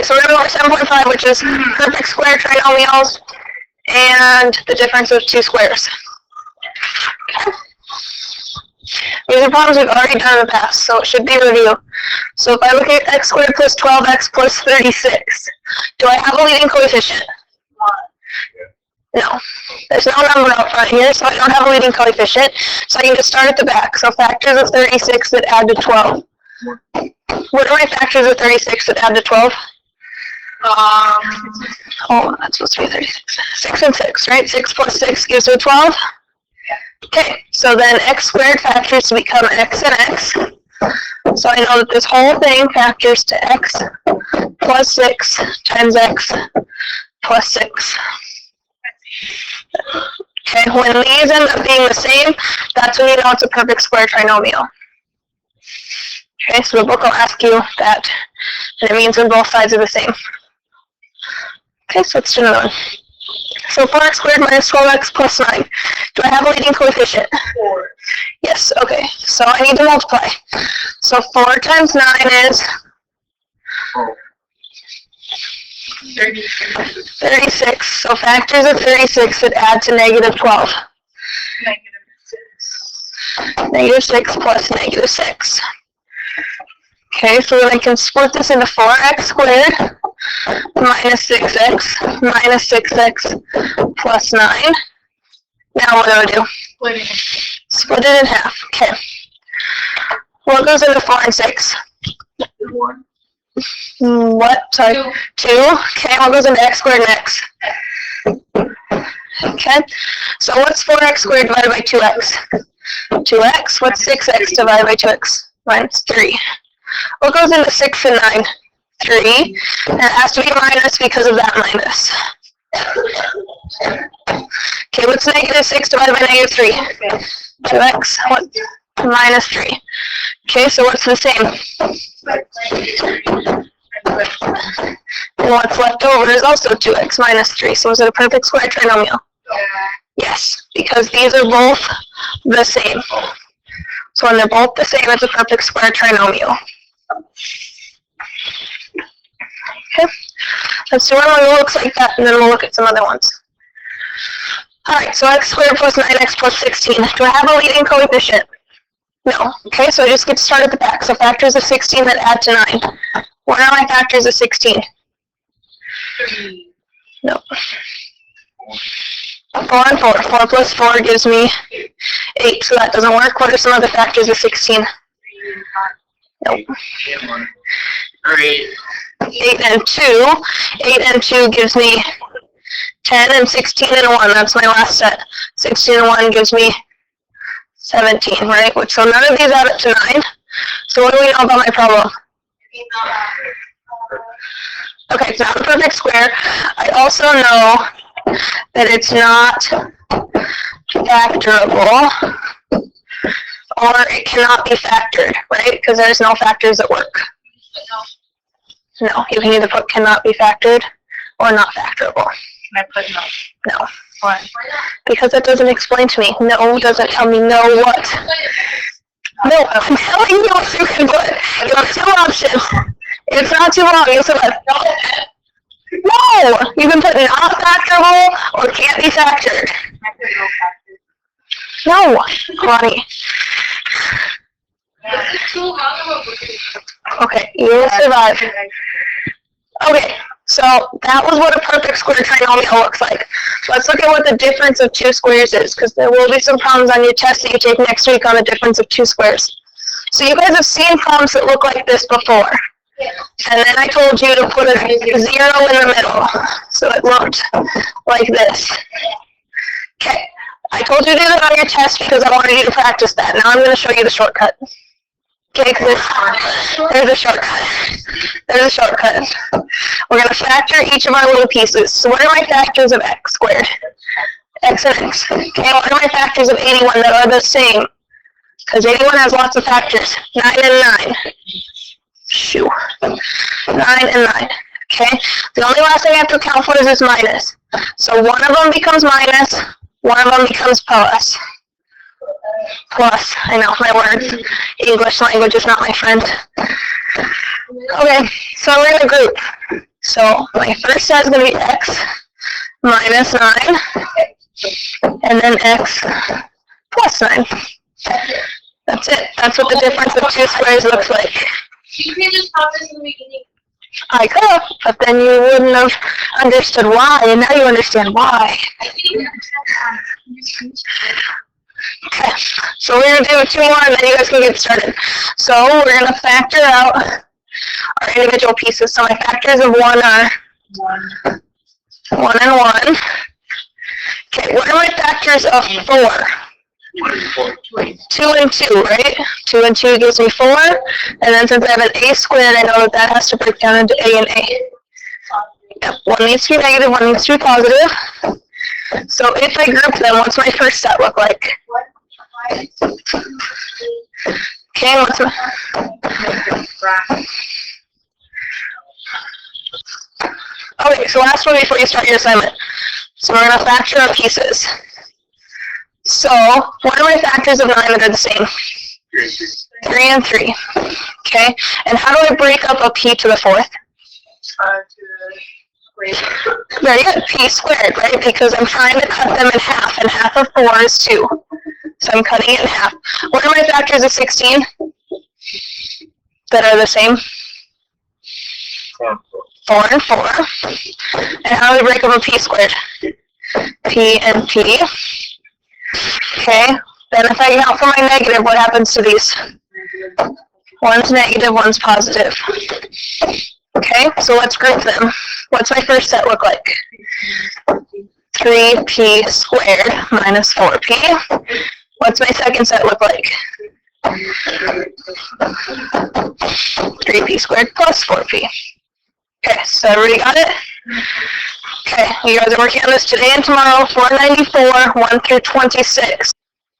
Okay, so we're going to go over 7.5, which is perfect square trinomials and the difference of two squares. Okay. These are problems we've already done in the past, so it should be a review. So if I look at x squared plus 12x plus 36, do I have a leading coefficient? No. There's no number out front here, so I don't have a leading coefficient. So I can just start at the back. So factors of 36 that add to 12. What are my factors of 36 that add to 12? Oh, that's supposed to be 36. 6 and 6, right? 6 plus 6 gives me 12. Okay, so then x squared factors to become x and x. So I know that this whole thing factors to x plus 6 times x plus 6. Okay, when these end up being the same, that's when you know it's a perfect square trinomial. Okay, so the book will ask you that, and it means when both sides are the same. Okay, so let's do another one. So 4x squared minus 12x plus 9. Do I have a leading coefficient? 4. Yes, okay. So I need to multiply. So 4 times 9 is 36. So factors of 36 that add to negative 12. Negative 6 plus negative 6. Okay, so then I can split this into 4x squared minus 6x minus 6x plus 9. Now what do I do? Split it in half. Okay. What goes into 4 and 6? 1. What? Sorry. 2. Okay, what goes into x squared and x? Okay. So what's 4x squared divided by 2x? 2x. What's 6x divided by 2x? Minus 3. What goes into 6 and 9? 3. And it has to be minus because of that minus. Okay, what's negative 6 divided by negative 3? 2x. What? Minus 3. Okay, so what's the same? And what's left over is also 2x minus 3. So is it a perfect square trinomial? Yes, because these are both the same. So when they're both the same, it's a perfect square trinomial. Okay, let's do one that looks like that, and then we'll look at some other ones. Alright, so x squared plus 9x plus 16. Do I have a leading coefficient? No. Okay, so I just get to start at the back. So factors of 16 that add to 9. What are my factors of 16? 3. No. 4 and 4. 4 plus 4 gives me 8, so that doesn't work. What are some other factors of 16? Nope. 8 and 2. 8 and 2 gives me 10, and 16 and 1. That's my last set. 16 and 1 gives me 17, right? So none of these add up to 9. So what do we know about my problem? Okay, it's not a perfect square. I also know that it's not factorable, or it cannot be factored, right? Because there's no factors that work. No, you can either put cannot be factored or not factorable. Can I put no? No. Why? Because it doesn't explain to me. No doesn't tell me no what. No, I'm telling you what you can put. You have 2 options. It's not too long. You have no! You can put not factorable or can't be factored. No, Connie. Okay, you will survive. Okay, so that was what a perfect square trinomial looks like. Let's look at what the difference of 2 squares is, because there will be some problems on your test that you take next week on the difference of 2 squares. So you guys have seen problems that look like this before. And then I told you to put a 0 in the middle. So it looked like this. Okay, I told you to do that on your test because I wanted you to practice that. Now I'm going to show you the shortcut. Okay, there's a shortcut. There's a shortcut. We're going to factor each of our little pieces. So what are my factors of x squared? X and x. Okay, what are my factors of 81 that are the same? Because 81 has lots of factors. 9 and 9. Shoo. 9 and 9. Okay, the only last thing I have to account for is this minus. So one of them becomes minus, one of them becomes plus. Plus, I know, my words. English language is not my friend. Okay, so we're in a group. So my first set is going to be x minus 9, and then x plus 9. That's it. That's what the difference of two squares looks like. You could just pop this in the beginning. I could have, but then you wouldn't have understood why, and now you understand why. I think Okay, so we're going to do 2 more, and then you guys can get started. So we're going to factor out our individual pieces. So my factors of 1 are 1 and 1. Okay, what are my factors of 4? 2 and 2, right? 2 and 2 gives me 4, and then since I have an a squared, I know that that has to break down into a and a. Yep, 1 needs to be negative, 1 needs to be positive. So if I group them, what's my first set look like? Okay, what's my... Okay, so last one before you start your assignment. So we're going to factor our pieces. So, what are my factors of 9 that are the same? 3 and 3. Okay, and how do I break up a p to the 4th? Very good, p squared, right? Because I'm trying to cut them in half, and half of 4 is 2. So I'm cutting it in half. What are my factors of 16 that are the same? 4 and 4. And how do we break up a p squared? P and p. Okay, then if I count for my negative, what happens to these? One's negative, one's positive. Okay, so let's group them. What's my first set look like? 3p squared minus 4p. What's my second set look like? 3p squared plus 4p. Okay, so everybody got it? Okay, you guys are working on this today and tomorrow, 494, 1 through 26.